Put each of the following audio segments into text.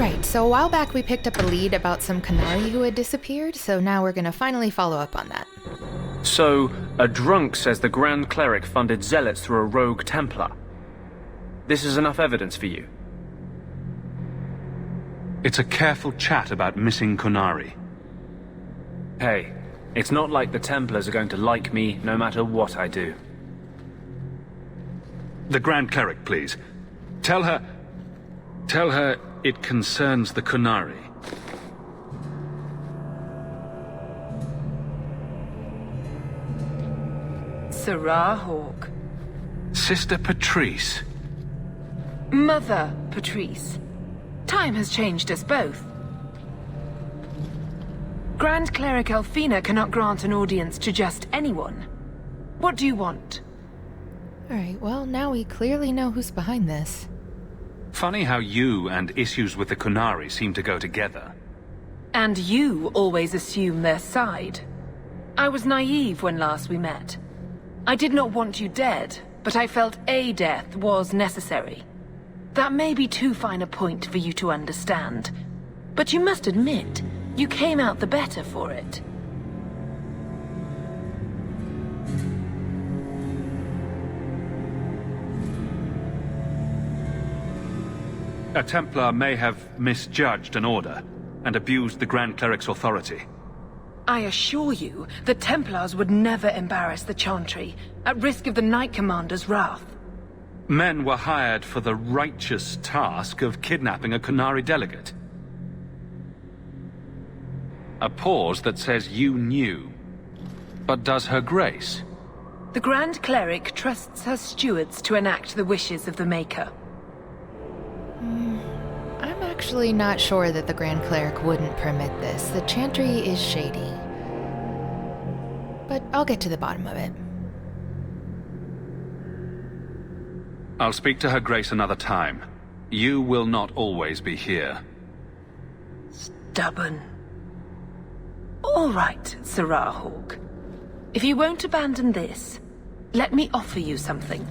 Alright, so a while back we picked up a lead about some Qunari who had disappeared, so now we're gonna finally follow up on that. So, a drunk says the Grand Cleric funded zealots through a rogue Templar. This is enough evidence for you? It's a careful chat about missing Qunari. Hey, it's not like the Templars are going to like me no matter what I do. The Grand Cleric, please. Tell her it concerns the Qunari. Sarah Hawk. Sister Petrice. Mother Petrice. Time has changed us both. Grand Cleric Alfina cannot grant an audience to just anyone. What do you want? Alright, well, now we clearly know who's behind this. Funny how you and issues with the Qunari seem to go together. And you always assume their side. I was naive when last we met. I did not want you dead, but I felt a death was necessary. That may be too fine a point for you to understand, but you must admit, you came out the better for it. A Templar may have misjudged an order and abused the Grand Cleric's authority. I assure you, the Templars would never embarrass the Chantry, at risk of the Knight Commander's wrath. Men were hired for the righteous task of kidnapping a Qunari delegate. A pause that says you knew. But does her grace? The Grand Cleric trusts her stewards to enact the wishes of the Maker. I'm actually not sure that the Grand Cleric wouldn't permit this. The Chantry is shady. But I'll get to the bottom of it. I'll speak to her grace another time. You will not always be here. Stubborn. All right, Sarah Hawk. If you won't abandon this, let me offer you something.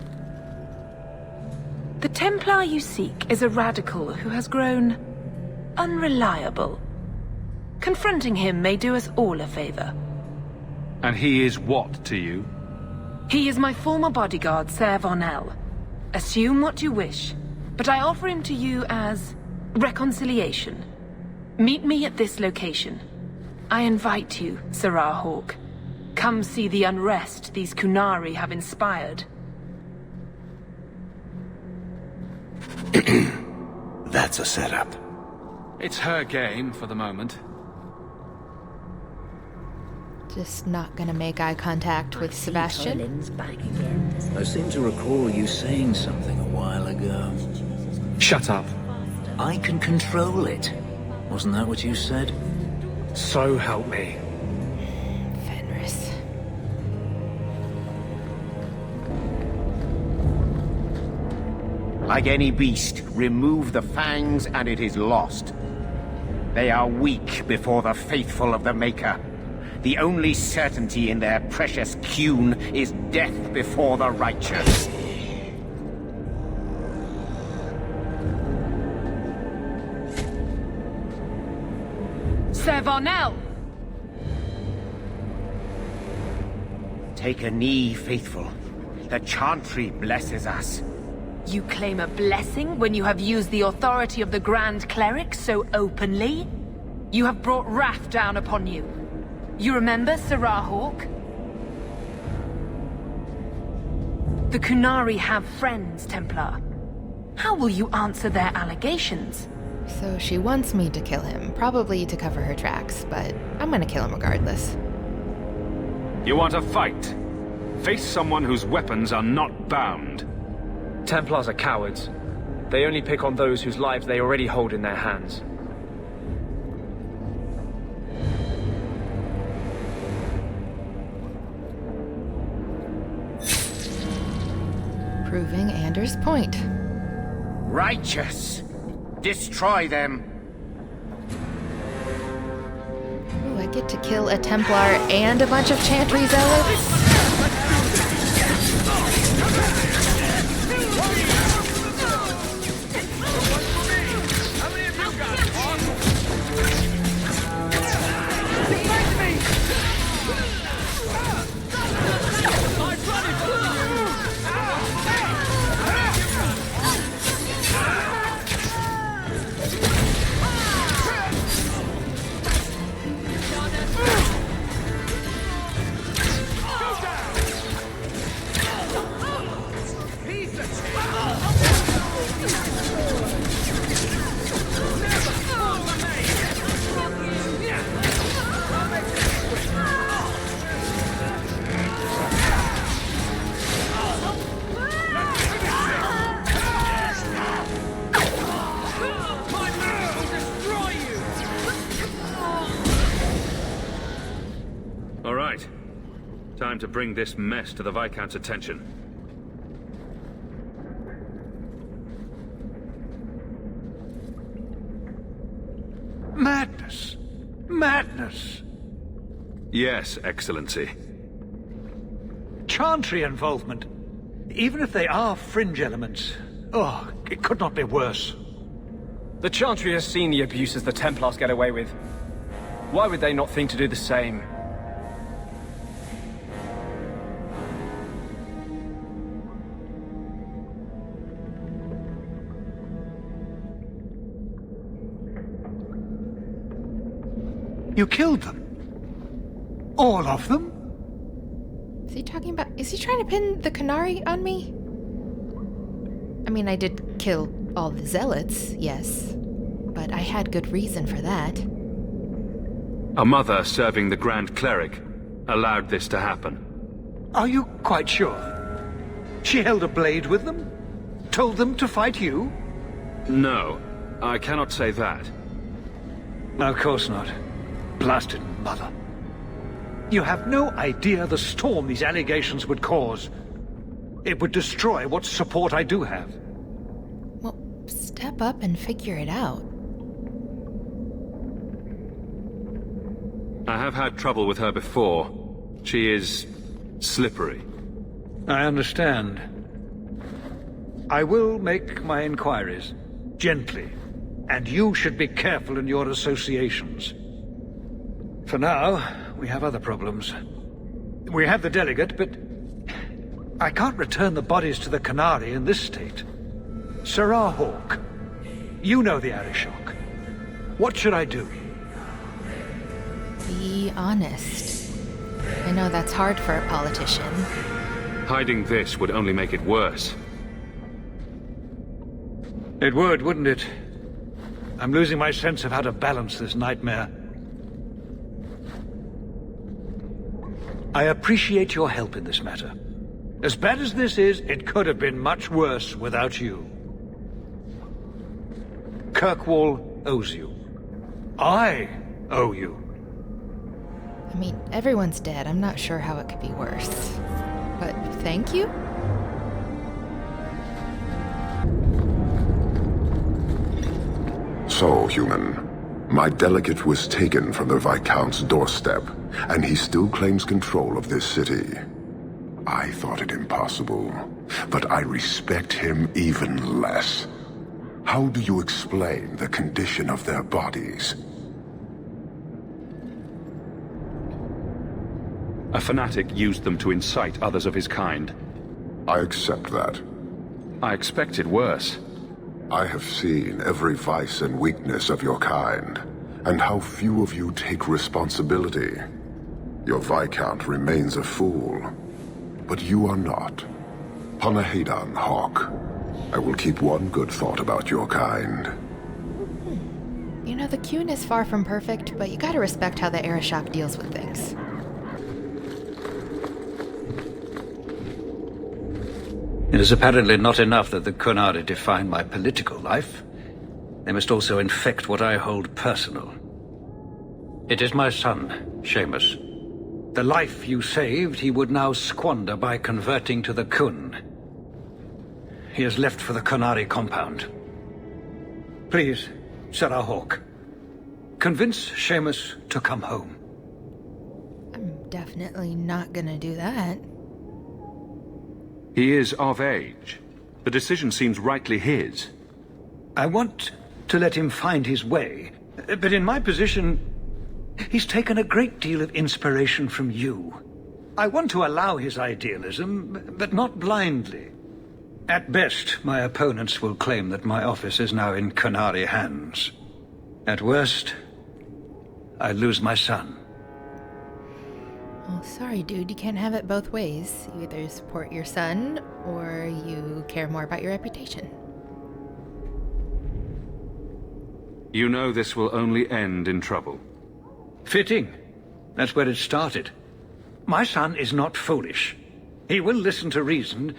The Templar you seek is a radical who has grown unreliable. Confronting him may do us all a favor. And he is what to you? He is my former bodyguard, Ser Vonel. Assume what you wish, but I offer him to you as reconciliation. Meet me at this location. I invite you, Sarah Hawk. Come see the unrest these Qunari have inspired. That's a setup. It's her game for the moment. Just not gonna make eye contact with Sebastian. I seem to recall you saying something a while ago. Shut up. I can control it. Wasn't that what you said? So help me. Fenris. Like any beast, remove the fangs and it is lost. They are weak before the faithful of the Maker. The only certainty in their precious Qun is death before the righteous. Ser Vonel! Take a knee, faithful. The Chantry blesses us. You claim a blessing when you have used the authority of the Grand Cleric so openly? You have brought wrath down upon you. You remember, Sarah Hawk? The Qunari have friends, Templar. How will you answer their allegations? So she wants me to kill him, probably to cover her tracks, but I'm gonna kill him regardless. You want a fight? Face someone whose weapons are not bound. Templars are cowards. They only pick on those whose lives they already hold in their hands. Proving Anders' point. Righteous! Destroy them! Ooh, I get to kill a Templar and a bunch of Chantry zealots? Time to bring this mess to the Viscount's attention. Madness! Madness! Yes, Excellency. Chantry involvement. Even if they are fringe elements, oh, it could not be worse. The Chantry has seen the abuses the Templars get away with. Why would they not think to do the same? You killed them? All of them? Is he talking about... Is he trying to pin the Qunari on me? I mean, I did kill all the zealots, yes. But I had good reason for that. A mother serving the Grand Cleric allowed this to happen. Are you quite sure? She held a blade with them? Told them to fight you? No, I cannot say that. Of course not. Blasted mother. You have no idea the storm these allegations would cause. It would destroy what support I do have. Well, step up and figure it out. I have had trouble with her before. She is slippery. I understand. I will make my inquiries. Gently. And you should be careful in your associations. For now, we have other problems. We have the delegate, but I can't return the bodies to the Qunari in this state. Sarah Hawk, you know the Arishok. What should I do? Be honest. I know that's hard for a politician. Hiding this would only make it worse. It would, wouldn't it? I'm losing my sense of how to balance this nightmare. I appreciate your help in this matter. As bad as this is, it could have been much worse without you. Kirkwall owes you. I owe you. I mean, everyone's dead. I'm not sure how it could be worse. But thank you? So, human. My delegate was taken from the Viscount's doorstep, and he still claims control of this city. I thought it impossible, but I respect him even less. How do you explain the condition of their bodies? A fanatic used them to incite others of his kind. I accept that. I expected worse. I have seen every vice and weakness of your kind, and how few of you take responsibility. Your Viscount remains a fool, but you are not. Panahedan, Hawk. I will keep one good thought about your kind. You know, the Qun is far from perfect, but you gotta respect how the Arishok deals with things. It is apparently not enough that the Qunari define my political life. They must also infect what I hold personal. It is my son, Seamus. The life you saved, he would now squander by converting to the Qun. He has left for the Qunari compound. Please, Sarah Hawk, convince Seamus to come home. I'm definitely not gonna do that. He is of age. The decision seems rightly his. I want to let him find his way, but in my position, he's taken a great deal of inspiration from you. I want to allow his idealism, but not blindly. At best, my opponents will claim that my office is now in Qunari hands. At worst, I lose my son. Well, sorry, dude, you can't have it both ways. You either support your son, or you care more about your reputation. You know this will only end in trouble. Fitting. That's where it started. My son is not foolish. He will listen to reason,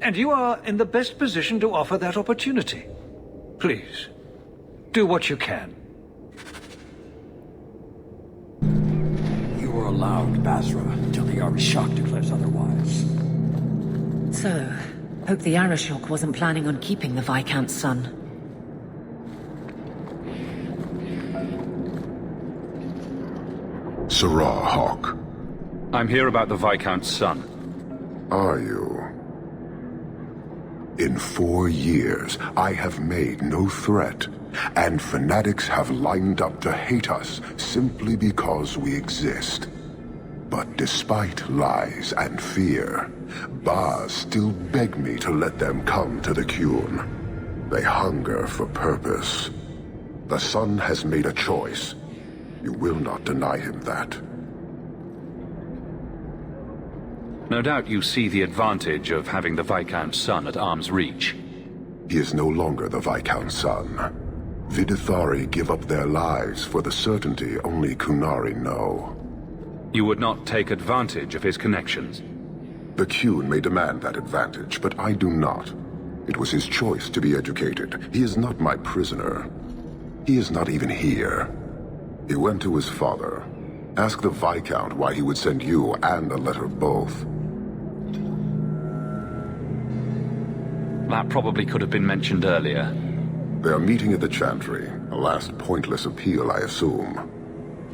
and you are in the best position to offer that opportunity. Please, do what you can. You were allowed around Basra until the Arishok declares otherwise. So, hope the Arishok wasn't planning on keeping the Viscount's son. Sarah Hawk. I'm here about the Viscount's son. Are you? In 4 years, I have made no threat, and fanatics have lined up to hate us simply because we exist. But despite lies and fear, Baz still beg me to let them come to the Qun. They hunger for purpose. The son has made a choice. You will not deny him that. No doubt you see the advantage of having the Viscount's son at arm's reach. He is no longer the Viscount's son. Vidithari give up their lives for the certainty only Qunari know. You would not take advantage of his connections? The Qun may demand that advantage, but I do not. It was his choice to be educated. He is not my prisoner. He is not even here. He went to his father. Ask the Viscount why he would send you and a letter both. That probably could have been mentioned earlier. They are meeting at the Chantry. A last pointless appeal, I assume.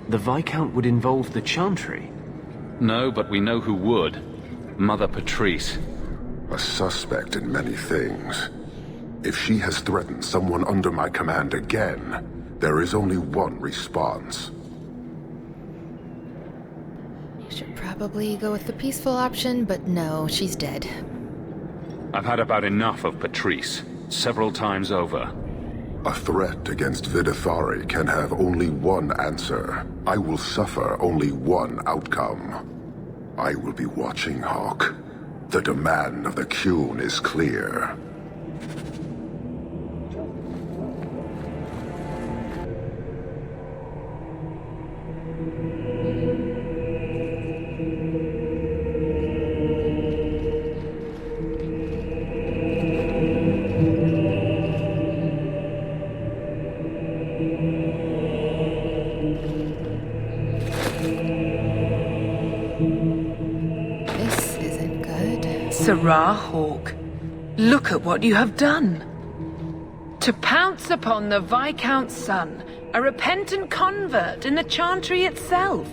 The Viscount would involve the Chantry? No, but we know who would. Mother Petrice. A suspect in many things. If she has threatened someone under my command again, there is only one response. You should probably go with the peaceful option, but no, she's dead. I've had about enough of Petrice. Several times over. A threat against Vidithari can have only one answer. I will suffer only one outcome. I will be watching, Hawk. The demand of the Qun is clear. Sarah Hawk, look at what you have done. To pounce upon the Viscount's son, a repentant convert in the Chantry itself,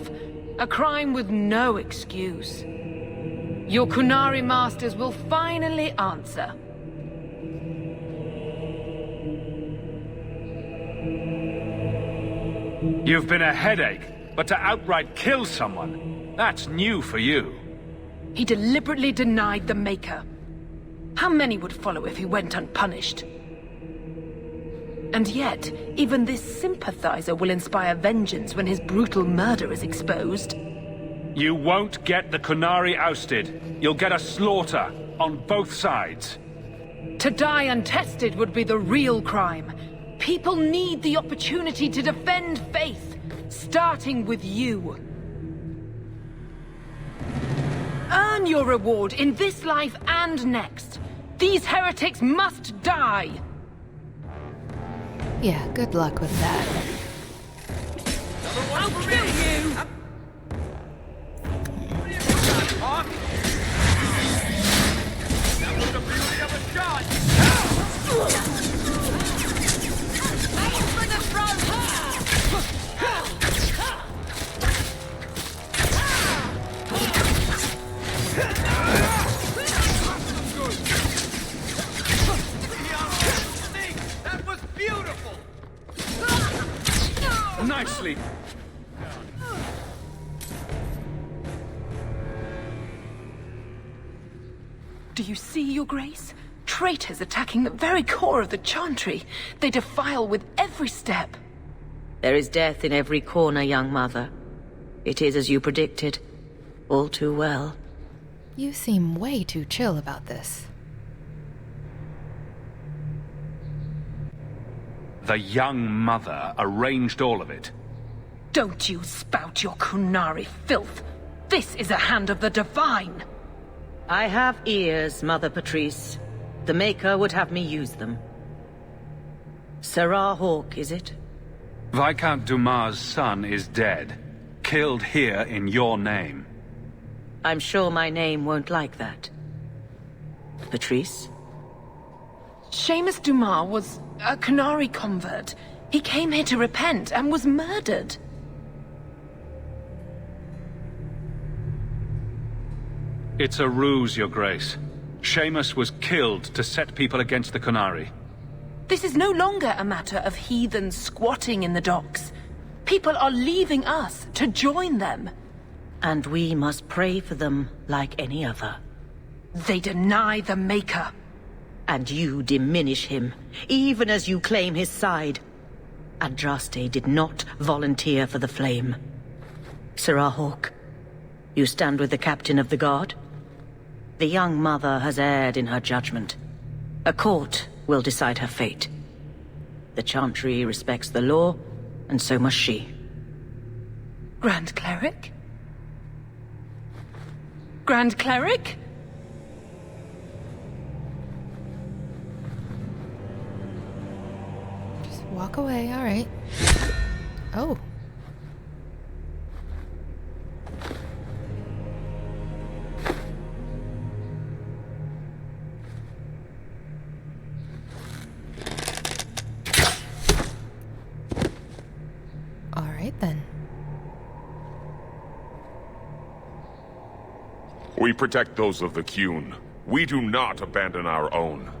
a crime with no excuse. Your Qunari masters will finally answer. You've been a headache, but to outright kill someone, that's new for you. He deliberately denied the Maker. How many would follow if he went unpunished? And yet, even this sympathizer will inspire vengeance when his brutal murder is exposed. You won't get the Qunari ousted. You'll get a slaughter, on both sides. To die untested would be the real crime. People need the opportunity to defend faith, starting with you. Earn your reward in this life and next. These heretics must die! Yeah, good luck with that. I'll kill you! That was the beauty of a shot! For the front! That was beautiful! Nicely. Do you see, Your Grace? Traitors attacking the very core of the Chantry. They defile with every step. There is death in every corner, young mother. It is as you predicted. All too well. You seem way too chill about this. The young mother arranged all of it. Don't you spout your Qunari filth. This is a hand of the Divine. I have ears, Mother Petrice. The Maker would have me use them. Sarah Hawk, is it? Viscount Dumas' son is dead. killed here in your name. I'm sure my name won't like that. Petrice? Seamus Dumas was a Qunari convert. He came here to repent and was murdered. It's a ruse, Your Grace. Seamus was killed to set people against the Qunari. This is no longer a matter of heathens squatting in the docks. People are leaving us to join them. And we must pray for them like any other. They deny the Maker. And you diminish him, even as you claim his side. Andraste did not volunteer for the flame. Sirrah Hawke, you stand with the captain of the guard? The young mother has erred in her judgment. A court will decide her fate. The Chantry respects the law, and so must she. Grand Cleric? Grand Cleric? Just walk away, alright. Oh. Alright then. We protect those of the Qun. We do not abandon our own.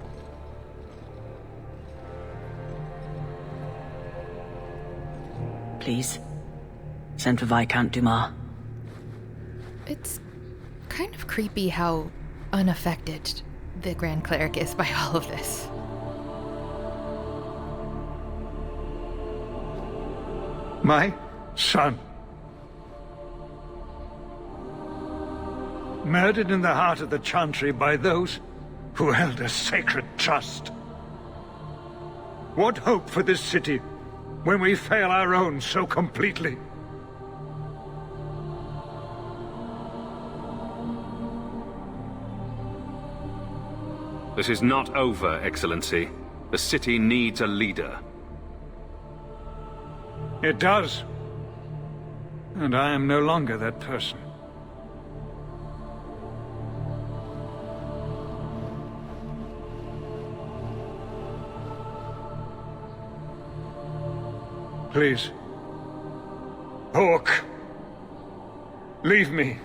Please, send for Viscount Dumas. It's kind of creepy how unaffected the Grand Cleric is by all of this. My son. Murdered in the heart of the Chantry by those who held a sacred trust. What hope for this city when we fail our own so completely? This is not over, Excellency. The city needs a leader. It does. And I am no longer that person. Please. Hawke. Leave me.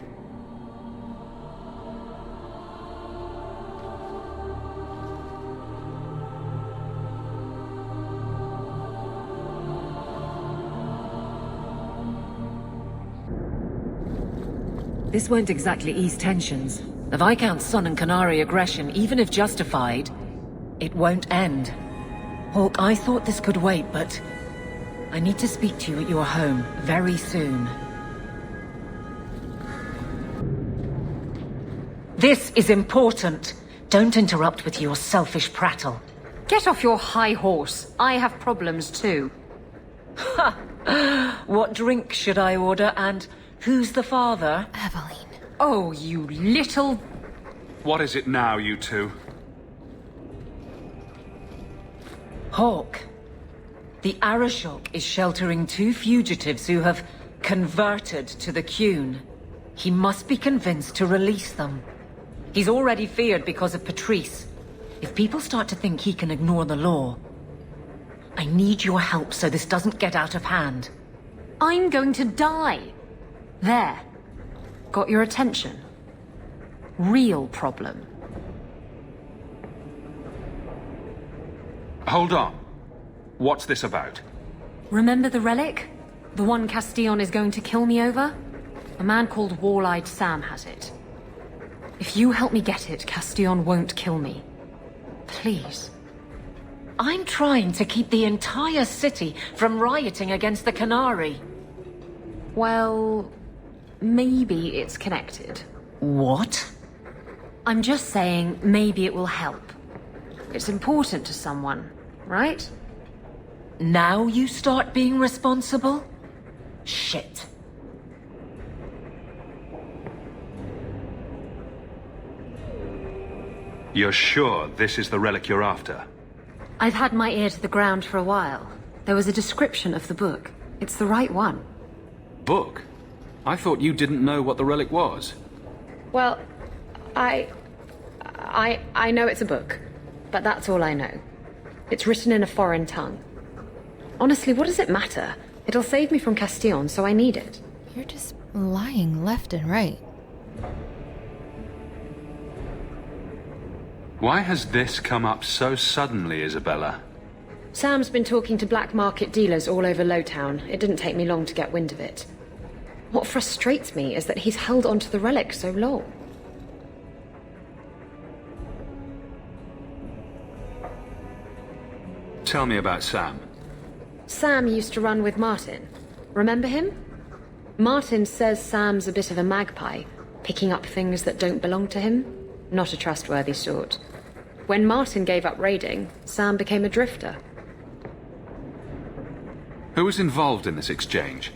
This won't exactly ease tensions. The Viscount's son and Qunari aggression, even if justified, it won't end. Hawke, I thought this could wait, but I need to speak to you at your home very soon. This is important. Don't interrupt with your selfish prattle. Get off your high horse. I have problems too. Ha! What drink should I order, and who's the father? Aveline. Oh, you little... What is it now, you two? Hawke. The Arishok is sheltering 2 fugitives who have converted to the Qun. He must be convinced to release them. He's already feared because of Petrice. If people start to think he can ignore the law, I need your help so this doesn't get out of hand. I'm going to die. There. Got your attention? Real problem. Hold on. What's this about? Remember the relic? The one Castillon is going to kill me over? A man called Wall-Eyed Sam has it. If you help me get it, Castillon won't kill me. Please. I'm trying to keep the entire city from rioting against the Qunari. Well, maybe it's connected. What? I'm just saying maybe it will help. It's important to someone, right? Now you start being responsible? Shit. You're sure this is the relic you're after? I've had my ear to the ground for a while. There was a description of the book. It's the right one. Book? I thought you didn't know what the relic was. Well, I know it's a book, but that's all I know. It's written in a foreign tongue. Honestly, what does it matter? It'll save me from Castillon, so I need it. You're just lying left and right. Why has this come up so suddenly, Isabela? Sam's been talking to black market dealers all over Lowtown. It didn't take me long to get wind of it. What frustrates me is that he's held onto the relic so long. Tell me about Sam. Sam used to run with Martin. Remember him? Martin says Sam's a bit of a magpie, picking up things that don't belong to him. Not a trustworthy sort. When Martin gave up raiding, Sam became a drifter. Who was involved in this exchange?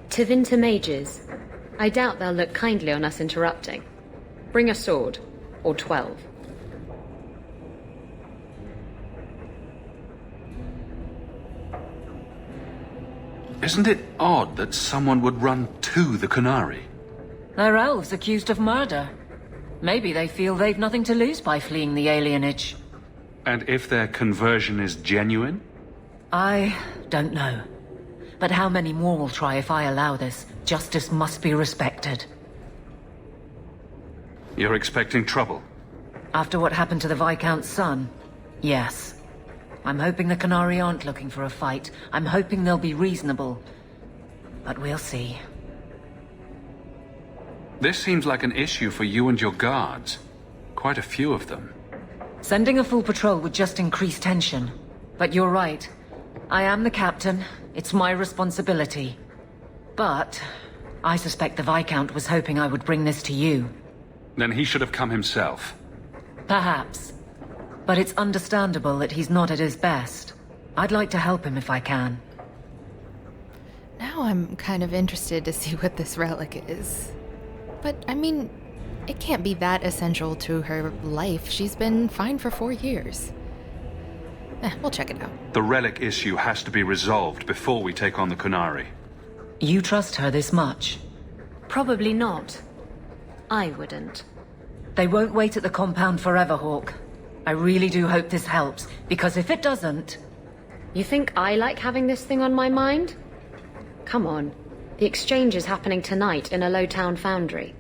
Tevinter mages. I doubt they'll look kindly on us interrupting. Bring a sword. Or 12. Isn't it odd that someone would run to the Qunari? They're elves accused of murder. Maybe they feel they've nothing to lose by fleeing the alienage. And if their conversion is genuine? I don't know. But how many more will try if I allow this? Justice must be respected. You're expecting trouble? After what happened to the Viscount's son? Yes. I'm hoping the Qunari aren't looking for a fight. I'm hoping they'll be reasonable. But we'll see. This seems like an issue for you and your guards. Quite a few of them. Sending a full patrol would just increase tension. But you're right. I am the captain. It's my responsibility. But I suspect the Viscount was hoping I would bring this to you. Then he should have come himself. Perhaps. But it's understandable that he's not at his best. I'd like to help him if I can. Now I'm kind of interested to see what this relic is. But, I mean, it can't be that essential to her life. She's been fine for 4 years. We'll check it out. The relic issue has to be resolved before we take on the Qunari. You trust her this much? Probably not. I wouldn't. They won't wait at the compound forever, Hawk. I really do hope this helps, because if it doesn't... You think I like having this thing on my mind? Come on. The exchange is happening tonight in a Lowtown foundry.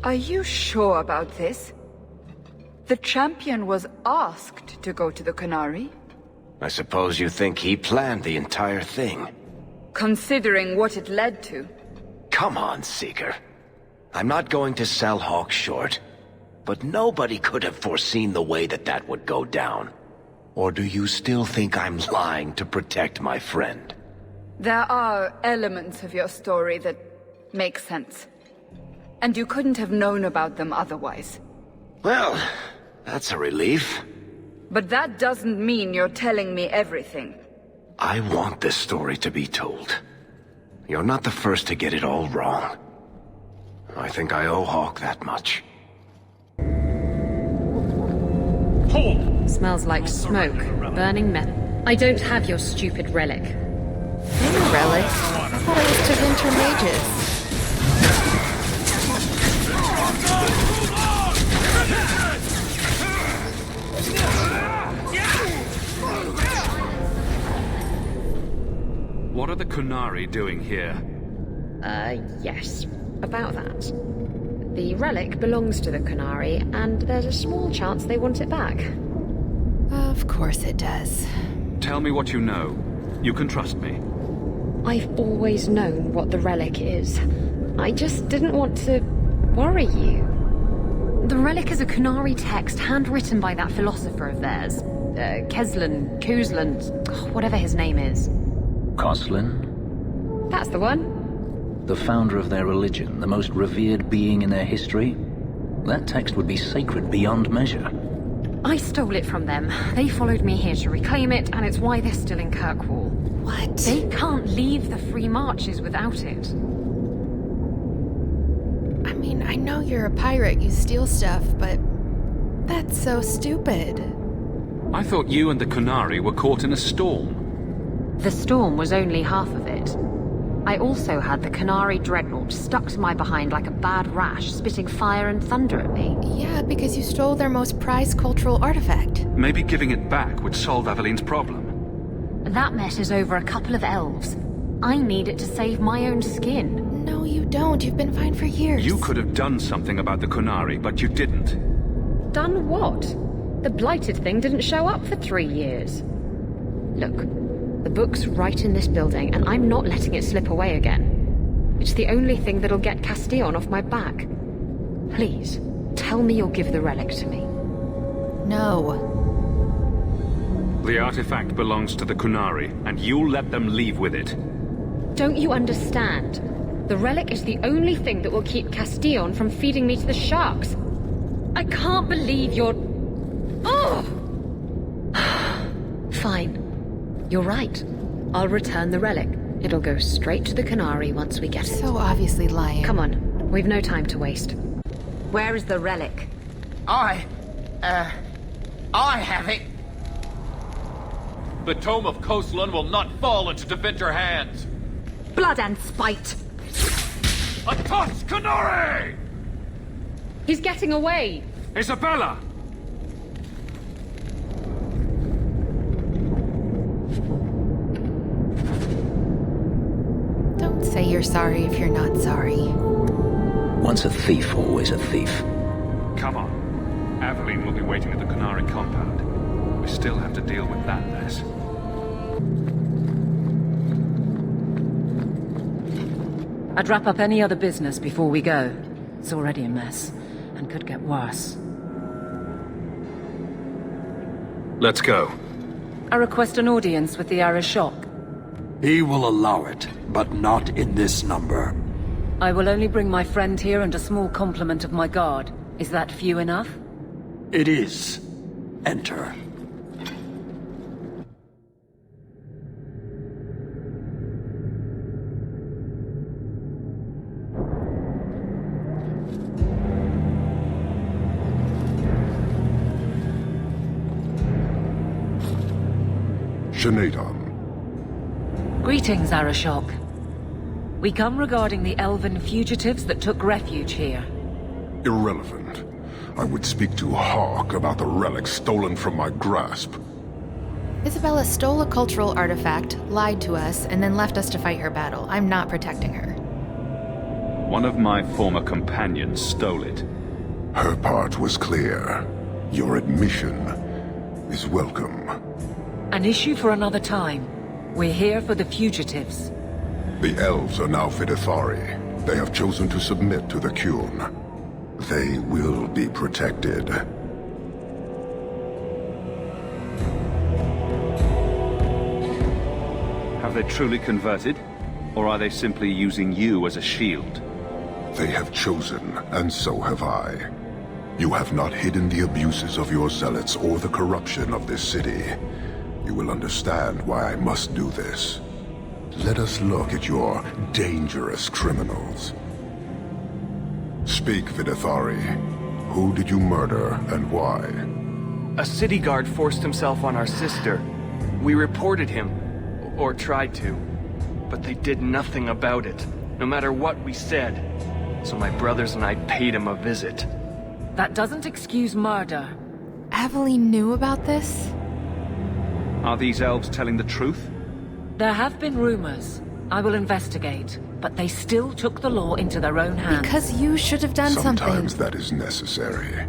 Are you sure about this? The champion was asked to go to the Qunari. I suppose you think he planned the entire thing. Considering what it led to. Come on, Seeker. I'm not going to sell Hawk short. But nobody could have foreseen the way that would go down. Or do you still think I'm lying to protect my friend? There are elements of your story that make sense. And you couldn't have known about them otherwise. Well, that's a relief. But that doesn't mean you're telling me everything. I want this story to be told. You're not the first to get it all wrong. I think I owe Hawk that much. Smells like smoke, burning metal. I don't have your stupid relic. Any relic? I thought it was Tevinter mages. What are the Qunari doing here? Yes. About that. The relic belongs to the Qunari, and there's a small chance they want it back. Of course it does. Tell me what you know. You can trust me. I've always known what the relic is. I just didn't want to worry you. The relic is a Qunari text handwritten by that philosopher of theirs. Kuzlan, whatever his name is. Koslin? That's the one. The founder of their religion, the most revered being in their history? That text would be sacred beyond measure. I stole it from them. They followed me here to reclaim it, and it's why they're still in Kirkwall. What? They can't leave the free marches without it. I mean, I know you're a pirate, you steal stuff, but that's so stupid. I thought you and the Qunari were caught in a storm. The storm was only half of it. I also had the Qunari dreadnought stuck to my behind like a bad rash, spitting fire and thunder at me. Yeah, because you stole their most prized cultural artifact. Maybe giving it back would solve Aveline's problem. That messes over a couple of elves. I need it to save my own skin. No, you don't. You've been fine for years. You could have done something about the Qunari, but you didn't. Done what? The blighted thing didn't show up for 3 years. Look, the book's right in this building, and I'm not letting it slip away again. It's the only thing that'll get Castillon off my back. Please, tell me you'll give the relic to me. No. The artifact belongs to the Qunari, and you'll let them leave with it. Don't you understand? The relic is the only thing that will keep Castillon from feeding me to the sharks. I can't believe you're... Oh! Fine. You're right. I'll return the relic. It'll go straight to the Qunari once we get it. So obviously lying. Come on. We've no time to waste. Where is the relic? I have it. The Tome of Koslan will not fall into defender hands. Blood and spite! A toss, Qunari! He's getting away! Isabela! Don't say you're sorry if you're not sorry. Once a thief, always a thief. Come on. Aveline will be waiting at the Qunari compound. We still have to deal with that mess. I'd wrap up any other business before we go. It's already a mess, and could get worse. Let's go. I request an audience with the Arishok. He will allow it, but not in this number. I will only bring my friend here and a small complement of my guard. Is that few enough? It is. Enter. Greetings, Arishok. We come regarding the elven fugitives that took refuge here. Irrelevant. I would speak to Hawk about the relic stolen from my grasp. Isabela stole a cultural artifact, lied to us, and then left us to fight her battle. I'm not protecting her. One of my former companions stole it. Her part was clear. Your admission is welcome. An issue for another time. We're here for the fugitives. The elves are now Vidithari. They have chosen to submit to the Qun. They will be protected. Have they truly converted? Or are they simply using you as a shield? They have chosen, and so have I. You have not hidden the abuses of your zealots or the corruption of this city. You will understand why I must do this. Let us look at your dangerous criminals. Speak, Vidithari. Who did you murder, and why? A city guard forced himself on our sister. We reported him, or tried to, but they did nothing about it, no matter what we said. So my brothers and I paid him a visit. That doesn't excuse murder. Aveline knew about this? Are these elves telling the truth? There have been rumors. I will investigate, but they still took the law into their own hands. Because you should have done something. Sometimes that is necessary.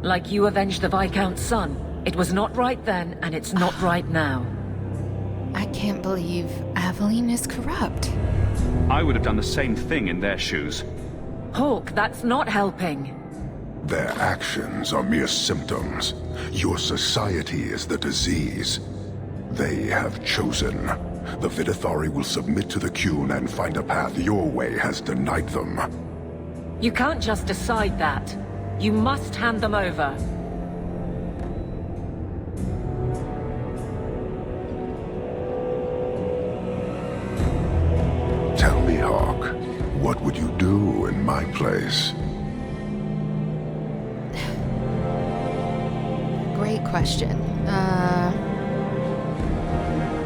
Like you avenged the Viscount's son. It was not right then, and it's not right now. I can't believe Aveline is corrupt. I would have done the same thing in their shoes. Hawk, that's not helping. Their actions are mere symptoms. Your society is the disease. They have chosen. The Vidithari will submit to the Qun and find a path your way has denied them. You can't just decide that. You must hand them over. Tell me, Hawk, what would you do in my place? Great question.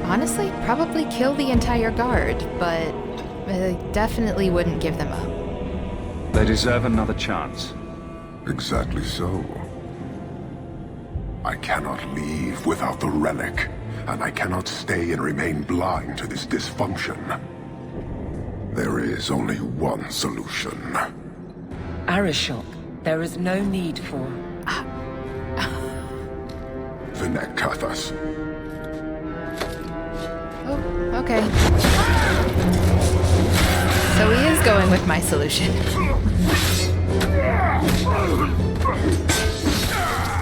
Honestly, probably kill the entire guard, but I definitely wouldn't give them up. They deserve another chance. Exactly so. I cannot leave without the relic, and I cannot stay and remain blind to this dysfunction. There is only one solution. Arishok, there is no need for... Vinek Kathas. Oh, okay. So he is going with my solution.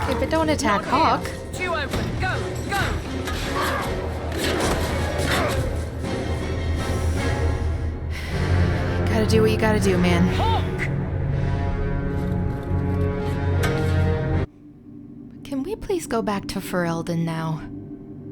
Okay, but don't attack Hawk. Two open. Go, go. Gotta do what you gotta do, man. Can we please go back to Ferelden now?